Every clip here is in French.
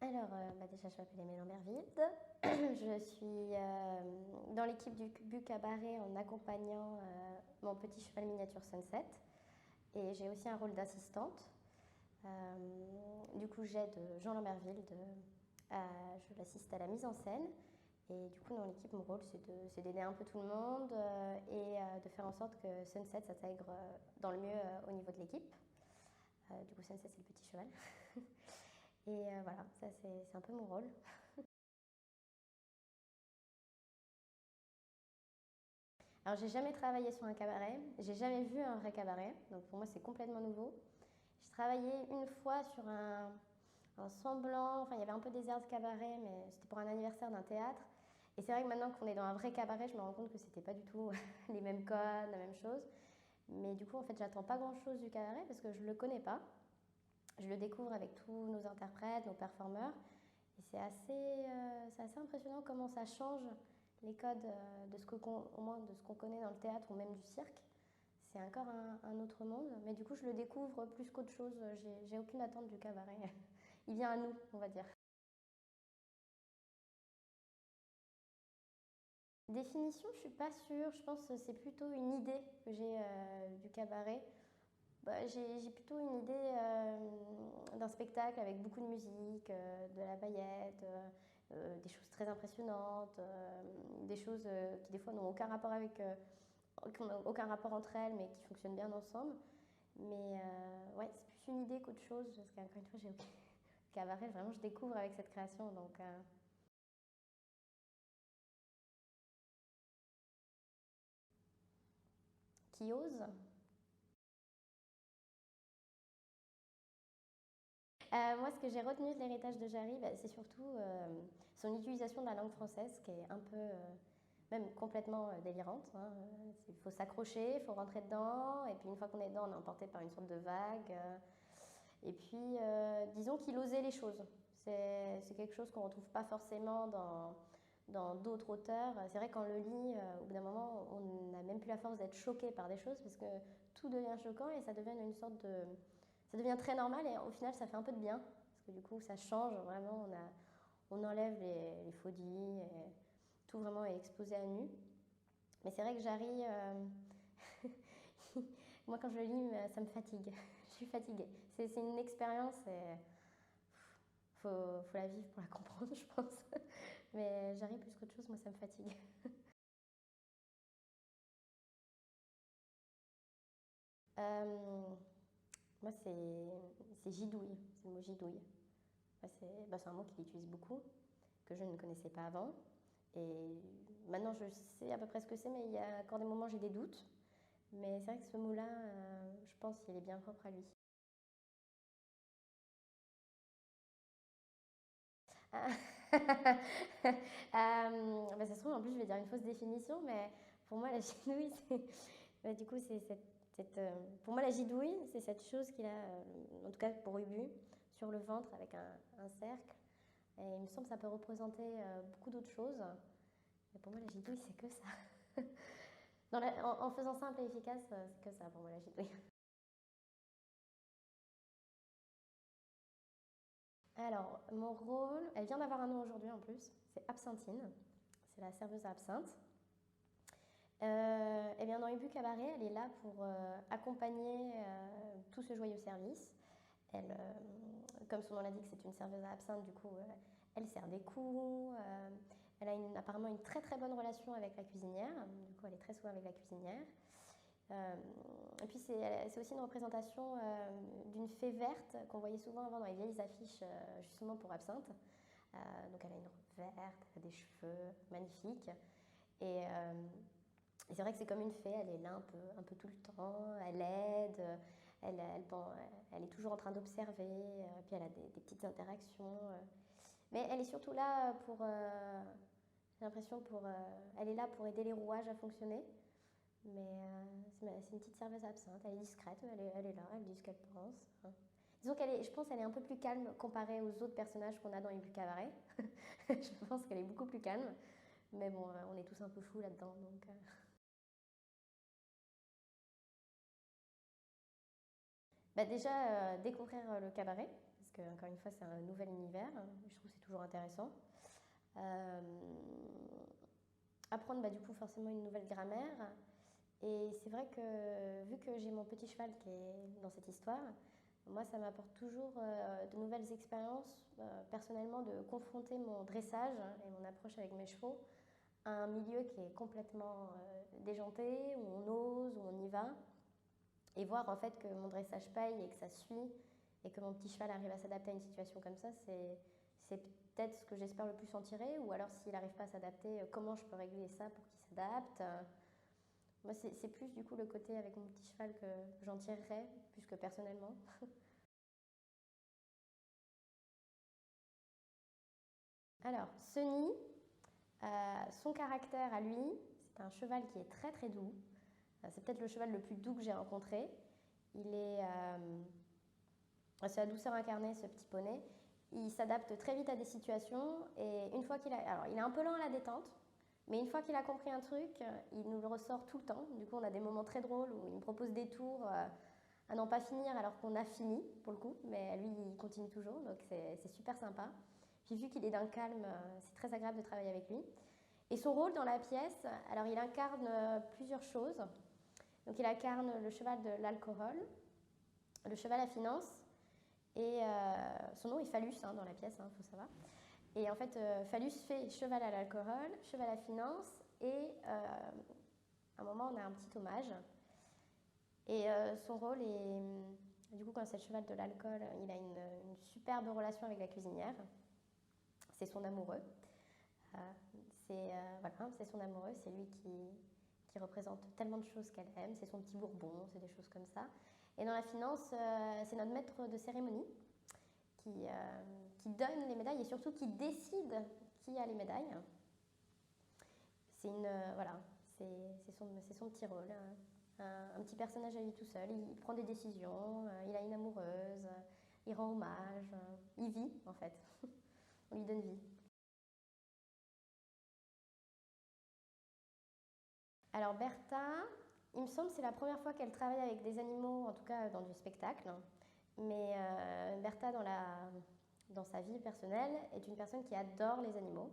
Alors, déjà, je m'appelle Émile Lambervilde. Je suis dans l'équipe du Bu Cabaret en accompagnant mon petit cheval miniature Sunset. Et j'ai aussi un rôle d'assistante. Du coup, j'aide Jean Lambervilde. Je l'assiste à la mise en scène. Et du coup, dans l'équipe, mon rôle, c'est d'aider un peu tout le monde et de faire en sorte que Sunset s'intègre dans le mieux au niveau de l'équipe. Du coup, Sunset, c'est le petit cheval. Et voilà, ça, c'est un peu mon rôle. Alors, j'ai jamais travaillé sur un cabaret, j'ai jamais vu un vrai cabaret, donc pour moi c'est complètement nouveau. J'ai travaillé une fois sur un semblant, enfin il y avait un peu des airs de cabaret, mais c'était pour un anniversaire d'un théâtre. Et c'est vrai que maintenant qu'on est dans un vrai cabaret, je me rends compte que c'était pas du tout les mêmes codes, la même chose. Mais du coup, en fait, j'attends pas grand chose du cabaret parce que je le connais pas. Je le découvre avec tous nos interprètes, nos performeurs. Et c'est assez impressionnant comment ça change les codes de au moins de ce qu'on connaît dans le théâtre ou même du cirque. C'est encore un autre monde. Mais du coup, je le découvre plus qu'autre chose. J'ai aucune attente du cabaret. Il vient à nous, on va dire. Définition, je suis pas sûre. Je pense que c'est plutôt une idée que j'ai du cabaret. J'ai plutôt une idée d'un spectacle avec beaucoup de musique, de la paillette, des choses très impressionnantes, des choses qui des fois n'ont aucun rapport qui n'ont aucun rapport entre elles, mais qui fonctionnent bien ensemble. Mais ouais, c'est plus une idée qu'autre chose, parce qu'encore une fois, j'ai aucun cabaret, vraiment, je découvre avec cette création, donc qui ose. Moi, ce que j'ai retenu de l'héritage de Jarry, c'est surtout son utilisation de la langue française, qui est un peu, même complètement délirante, hein. Il faut s'accrocher, il faut rentrer dedans, et puis une fois qu'on est dedans, on est emporté par une sorte de vague. Et puis, disons qu'il osait les choses. C'est quelque chose qu'on ne retrouve pas forcément dans d'autres auteurs. C'est vrai qu'on le lit, au bout d'un moment, on n'a même plus la force d'être choqué par des choses, parce que tout devient choquant et ça devient une sorte de ça devient très normal et au final ça fait un peu de bien parce que du coup ça change vraiment, on enlève les faux-dits et tout vraiment est exposé à nu. Mais c'est vrai que Jarry, moi quand je le lis ça me fatigue, je suis fatiguée. C'est une expérience et faut la vivre pour la comprendre je pense. Mais Jarry plus qu'autre chose, moi ça me fatigue. Euh, Moi c'est gidouille, c'est le mot gidouille. C'est un mot qu'il utilise beaucoup, que je ne connaissais pas avant. Et maintenant, je sais à peu près ce que c'est, mais il y a encore des moments où j'ai des doutes. Mais c'est vrai que ce mot-là, je pense qu'il est bien propre à lui. Ah. Ça se trouve, en plus, je vais dire une fausse définition, mais pour moi, la gidouille, du coup, pour moi, la gidouille, c'est cette chose qu'il a, en tout cas pour Ubu, sur le ventre avec un cercle. Et il me semble que ça peut représenter beaucoup d'autres choses. Mais pour moi, la gidouille, c'est que ça. En faisant simple et efficace, c'est que ça pour moi, la gidouille. Alors, mon rôle, elle vient d'avoir un nom aujourd'hui en plus, c'est Absintine. C'est la serveuse à absinthe. Eh bien, dans Ubu Cabaret, elle est là pour accompagner tout ce joyeux service. Elle, comme son nom l'indique, c'est une serveuse à absinthe, du coup, elle sert des coups. Elle a apparemment une très très bonne relation avec la cuisinière, du coup, elle est très souvent avec la cuisinière. Et puis c'est aussi une représentation d'une fée verte qu'on voyait souvent avant dans les vieilles affiches justement pour absinthe. Donc elle a une robe verte, elle a des cheveux magnifiques. Et, euh, et c'est vrai que c'est comme une fée, elle est là un peu tout le temps, elle aide, elle est toujours en train d'observer, puis elle a des petites interactions. Mais elle est surtout là j'ai l'impression elle est là pour aider les rouages à fonctionner. Mais c'est une petite serveuse absinthe, elle est discrète, elle est là, elle dit ce qu'elle pense, hein. Disons je pense qu'elle est un peu plus calme comparée aux autres personnages qu'on a dans Ibu Cabaret. Je pense qu'elle est beaucoup plus calme. Mais bon, on est tous un peu fous là-dedans, donc. Déjà, découvrir le cabaret, parce que, encore une fois, c'est un nouvel univers. Je trouve que c'est toujours intéressant. Apprendre du coup forcément une nouvelle grammaire. Et c'est vrai que vu que j'ai mon petit cheval qui est dans cette histoire, moi ça m'apporte toujours de nouvelles expériences personnellement de confronter mon dressage et mon approche avec mes chevaux à un milieu qui est complètement déjanté, où on ose, où on y va, et voir en fait que mon dressage paye et que ça suit et que mon petit cheval arrive à s'adapter à une situation comme ça, c'est peut-être ce que j'espère le plus en tirer, ou alors s'il n'arrive pas à s'adapter, comment je peux régler ça pour qu'il s'adapte. Moi, c'est plus du coup le côté avec mon petit cheval que j'en tirerais, plus que personnellement. Alors, Sunny, son caractère à lui, c'est un cheval qui est très très doux. C'est peut-être le cheval le plus doux que j'ai rencontré. Il est, c'est la douceur incarnée, ce petit poney. Il s'adapte très vite à des situations et une fois qu'il a, alors il est un peu lent à la détente, mais une fois qu'il a compris un truc, il nous le ressort tout le temps. Du coup, on a des moments très drôles où il me propose des tours à n'en pas finir alors qu'on a fini pour le coup, mais lui il continue toujours, donc c'est super sympa. Puis vu qu'il est d'un calme, c'est très agréable de travailler avec lui. Et son rôle dans la pièce, alors il incarne plusieurs choses. Donc il incarne le cheval de l'alcool, le cheval à finance, et son nom est Phallus dans la pièce, faut savoir. Et en fait, Phallus fait cheval à l'alcool, cheval à finance, et à un moment, on a un petit hommage. Et son rôle est, du coup, quand c'est le cheval de l'alcool, il a une superbe relation avec la cuisinière. C'est son amoureux. Voilà, c'est son amoureux, c'est lui qui représente tellement de choses qu'elle aime. C'est son petit bourbon, c'est des choses comme ça. Et dans la finance, c'est notre maître de cérémonie qui donne les médailles et surtout qui décide qui a les médailles. Voilà, c'est son petit rôle. Un petit personnage à lui tout seul. Il prend des décisions, il a une amoureuse, il rend hommage, il vit en fait. On lui donne vie. Alors Bertha, il me semble que c'est la première fois qu'elle travaille avec des animaux, en tout cas dans du spectacle. Mais Bertha, dans sa vie personnelle, est une personne qui adore les animaux.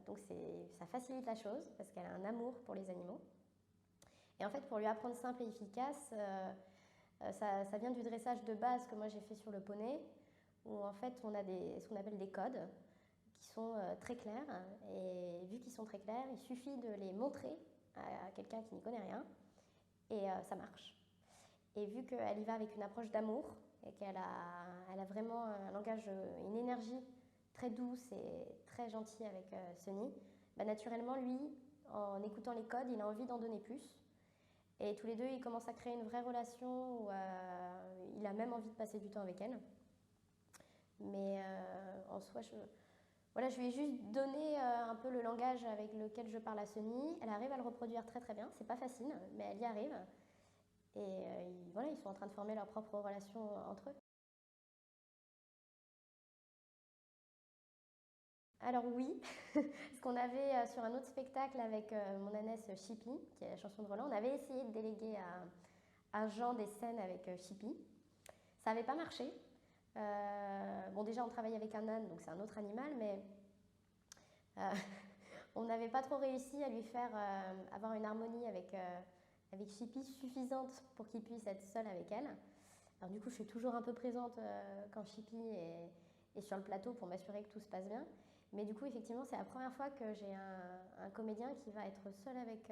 Donc ça facilite la chose parce qu'elle a un amour pour les animaux. Et en fait, pour lui apprendre simple et efficace, ça vient du dressage de base que moi j'ai fait sur le poney, où en fait on a ce qu'on appelle des codes qui sont très clairs. Et vu qu'ils sont très clairs, il suffit de les montrer à quelqu'un qui n'y connaît rien et ça marche. Et vu qu'elle y va avec une approche d'amour et qu'elle a vraiment un langage, une énergie très douce et très gentille avec Sunny, naturellement, lui, en écoutant les codes, il a envie d'en donner plus. Et tous les deux, ils commencent à créer une vraie relation où il a même envie de passer du temps avec elle. Mais en soi, je lui ai juste donné un peu le langage avec lequel je parle à Sunny. Elle arrive à le reproduire très très bien. C'est pas facile, mais elle y arrive. Et ils sont en train de former leur propre relation entre eux. Alors oui, parce qu'on avait sur un autre spectacle avec mon ânesse Chippy, qui est la chanson de Roland, on avait essayé de déléguer à Jean des scènes avec Chippy. Ça n'avait pas marché. Bon, déjà on travaille avec un âne, donc c'est un autre animal, mais on n'avait pas trop réussi à lui faire avoir une harmonie avec Chippy suffisante pour qu'il puisse être seul avec elle. Alors du coup, je suis toujours un peu présente quand Chippy est sur le plateau pour m'assurer que tout se passe bien. Mais du coup, effectivement, c'est la première fois que j'ai un comédien qui va être seul avec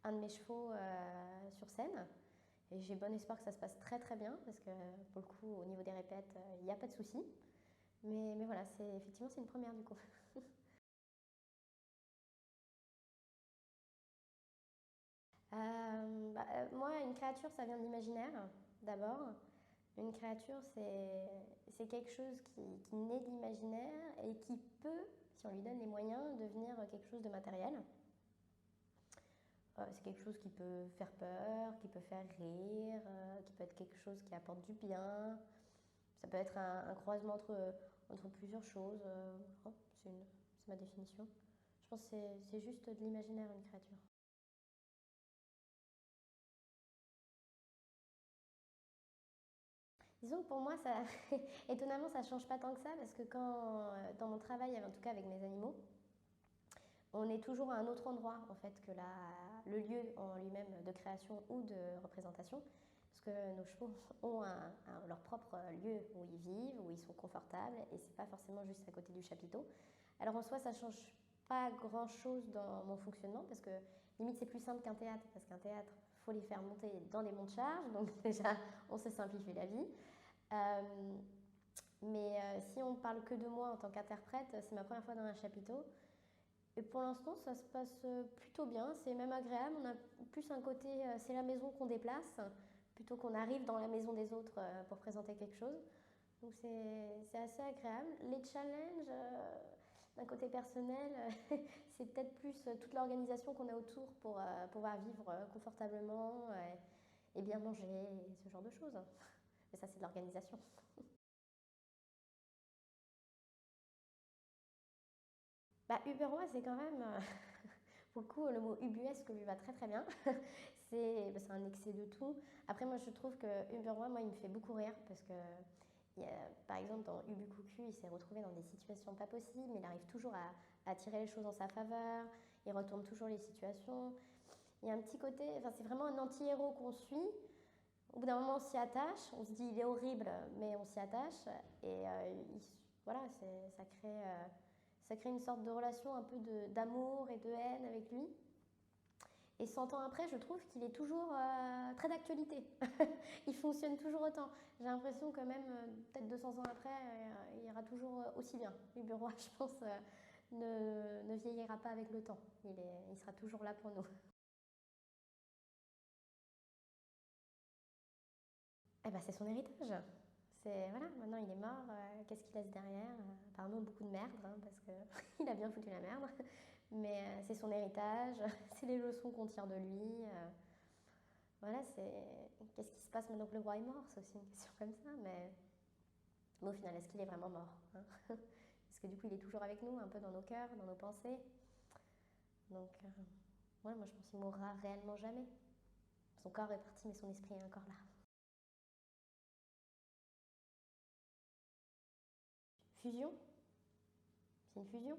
un de mes chevaux sur scène. Et j'ai bon espoir que ça se passe très très bien, parce que pour le coup, au niveau des répètes, il n'y a pas de souci. Mais voilà, effectivement, c'est une première du coup. Moi, une créature, ça vient de l'imaginaire, d'abord. Une créature, c'est quelque chose qui naît de l'imaginaire et qui peut, si on lui donne les moyens, devenir quelque chose de matériel. C'est quelque chose qui peut faire peur, qui peut faire rire, qui peut être quelque chose qui apporte du bien. Ça peut être un croisement entre plusieurs choses. C'est ma définition. Je pense que c'est juste de l'imaginaire, une créature. Disons que pour moi, ça, étonnamment, ça ne change pas tant que ça, parce que quand, dans mon travail, en tout cas avec mes animaux, on est toujours à un autre endroit en fait que le lieu en lui-même de création ou de représentation, parce que nos chevaux ont leur propre lieu où ils vivent, où ils sont confortables, et c'est pas forcément juste à côté du chapiteau. Alors en soi, ça change pas grand-chose dans mon fonctionnement, parce que limite c'est plus simple qu'un théâtre, parce qu'un théâtre, faut les faire monter dans des monts de charge, donc déjà on se simplifie la vie. Euh, mais si on parle que de moi en tant qu'interprète, c'est ma première fois dans un chapiteau. Et pour l'instant, ça se passe plutôt bien. C'est même agréable. On a plus un côté, c'est la maison qu'on déplace, plutôt qu'on arrive dans la maison des autres pour présenter quelque chose. Donc c'est assez agréable. Les challenges, d'un côté personnel, c'est peut-être plus toute l'organisation qu'on a autour pour pouvoir vivre confortablement et bien manger, et ce genre de choses. Mais ça, c'est de l'organisation. Bah, Uberoi, c'est quand même, pour le coup, le mot ubuesque lui va très très bien. C'est un excès de tout. Après, moi, je trouve que Uberoi, moi, il me fait beaucoup rire parce que, par exemple, dans Ubu Cucu, il s'est retrouvé dans des situations pas possibles, mais il arrive toujours à tirer les choses en sa faveur. Il retourne toujours les situations. Il y a un petit côté, enfin, c'est vraiment un anti-héros qu'on suit. Au bout d'un moment, on s'y attache. On se dit, il est horrible, mais on s'y attache. Et voilà, ça crée une sorte de relation un peu d'amour et de haine avec lui. Et 100 ans après, je trouve qu'il est toujours très d'actualité. Il fonctionne toujours autant. J'ai l'impression que même peut-être 200 ans après, il ira toujours aussi bien. Le bureau, je pense, ne vieillira pas avec le temps. Il sera toujours là pour nous. Eh ben, c'est son héritage. Voilà, maintenant il est mort, qu'est-ce qu'il laisse derrière? Apparemment beaucoup de merde, hein, parce qu'il a bien foutu la merde. Mais c'est son héritage, c'est les leçons qu'on tire de lui. Voilà, qu'est-ce qui se passe maintenant que le roi est mort? C'est aussi une question comme ça. Mais au final, est-ce qu'il est vraiment mort, hein? Parce que du coup, il est toujours avec nous, un peu dans nos cœurs, dans nos pensées. Donc, ouais, moi je pense qu'il mourra réellement jamais. Son corps est parti, mais son esprit est encore là. Fusion? C'est une fusion?